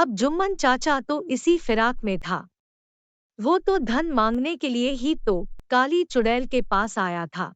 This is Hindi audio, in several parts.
अब जुम्मन चाचा तो इसी फिराक में था। वो तो धन मांगने के लिए ही तो काली चुड़ैल के पास आया था।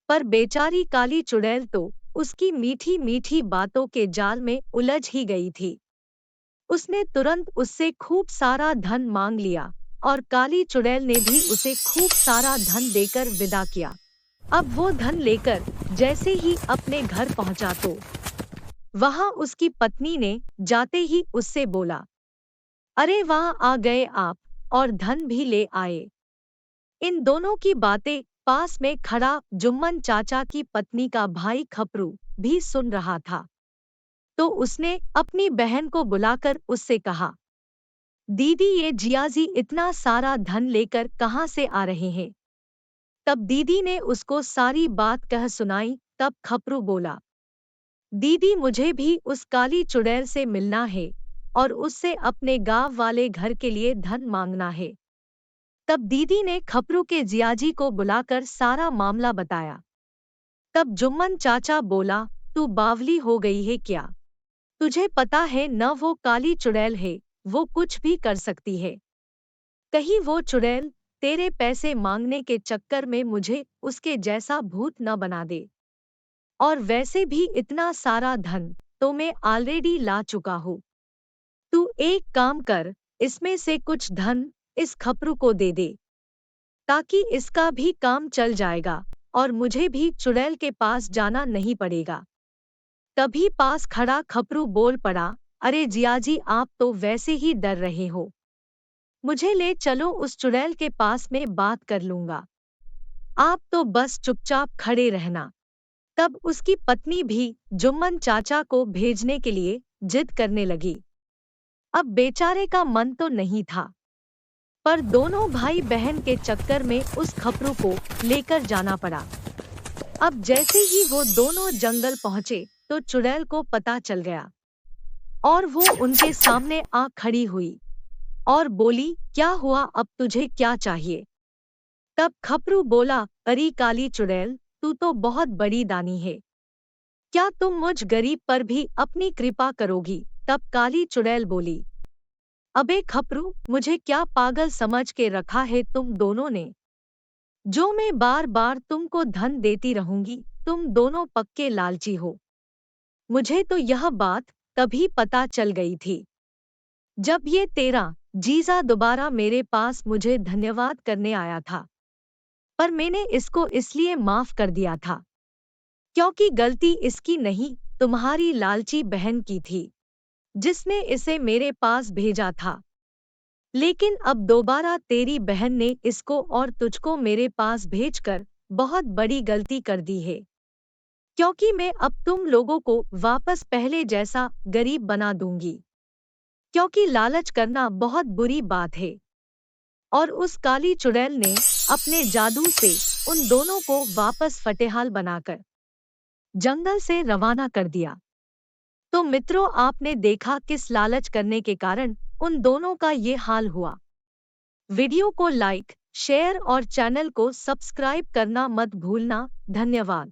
पर बेचारी काली चुड़ैल तो उसकी मीठी मीठी बातों के जाल में उलझ ही गई थी। उसने तुरंत उससे खूब सारा धन मांग लिया और काली चुड़ैल ने भी उसे खूब सारा धन देकर विदा किया। अब वो धन लेकर जैसे ही अपने घर पहुंचा तो वहां उसकी पत्नी ने जाते ही उससे बोला, अरे वहां आ गए आप, और धन भी ले आए। इन दोनों की बातें पास में खड़ा जुम्मन चाचा की पत्नी का भाई खपरू भी सुन रहा था। तो उसने अपनी बहन को बुलाकर उससे कहा, दीदी ये जियाजी इतना सारा धन लेकर कहाँ से आ रहे हैं? तब दीदी ने उसको सारी बात कह सुनाई। तब खपरू बोला, दीदी मुझे भी उस काली चुड़ैल से मिलना है और उससे अपने गांव वाले घर के लिए धन मांगना है। तब दीदी ने खपरू के जियाजी को बुलाकर सारा मामला बताया। तब जुम्मन चाचा बोला, तू बावली हो गई है क्या? तुझे पता है न वो काली चुड़ैल है, वो कुछ भी कर सकती है। कहीं वो चुड़ैल तेरे पैसे मांगने के चक्कर में मुझे उसके जैसा भूत न बना दे। और वैसे भी इतना सारा धन तो मैं ऑलरेडी ला चुका हूँ। तू एक काम कर, इसमें से कुछ धन इस खपरू को दे दे, ताकि इसका भी काम चल जाएगा और मुझे भी चुड़ैल के पास जाना नहीं पड़ेगा। तभी पास खड़ा खपरू बोल पड़ा, अरे जियाजी आप तो वैसे ही डर रहे हो, मुझे ले चलो, उस चुड़ैल के पास में बात कर लूंगा, आप तो बस चुपचाप खड़े रहना। तब उसकी पत्नी भी जुम्मन चाचा को भेजने के लिए जिद करने लगी। अब बेचारे का मन तो नहीं था, पर दोनों भाई बहन के चक्कर में उस खपरू को लेकर जाना पड़ा। अब जैसे ही वो दोनों जंगल पहुंचे तो चुड़ैल को पता चल गया और वो उनके सामने आ खड़ी हुई और बोली, क्या हुआ, अब तुझे क्या चाहिए? तब खपरू बोला, अरे काली चुड़ैल, तू तो बहुत बड़ी दानी है, क्या तुम मुझ गरीब पर भी अपनी कृपा करोगी? तब काली चुड़ैल बोली, अबे खपरू, मुझे क्या पागल समझ के रखा है तुम दोनों ने, जो मैं बार बार तुमको धन देती रहूंगी? तुम दोनों पक्के लालची हो। मुझे तो यह बात तभी पता चल गई थी जब ये तेरा जीजा दोबारा मेरे पास मुझे धन्यवाद करने आया था, पर मैंने इसको इसलिए माफ कर दिया था क्योंकि गलती इसकी नहीं, तुम्हारी लालची बहन की थी, जिसने इसे मेरे पास भेजा था। लेकिन अब दोबारा तेरी बहन ने इसको और तुझको मेरे पास भेजकर बहुत बड़ी गलती कर दी है, क्योंकि मैं अब तुम लोगों को वापस पहले जैसा गरीब बना दूंगी, क्योंकि लालच करना बहुत बुरी बात है। और उस काली चुड़ैल ने अपने जादू से उन दोनों को वापस फटेहाल बनाकर जंगल से रवाना कर दिया। तो मित्रों, आपने देखा किस लालच करने के कारण उन दोनों का ये हाल हुआ। वीडियो को लाइक, शेयर और चैनल को सब्सक्राइब करना मत भूलना। धन्यवाद।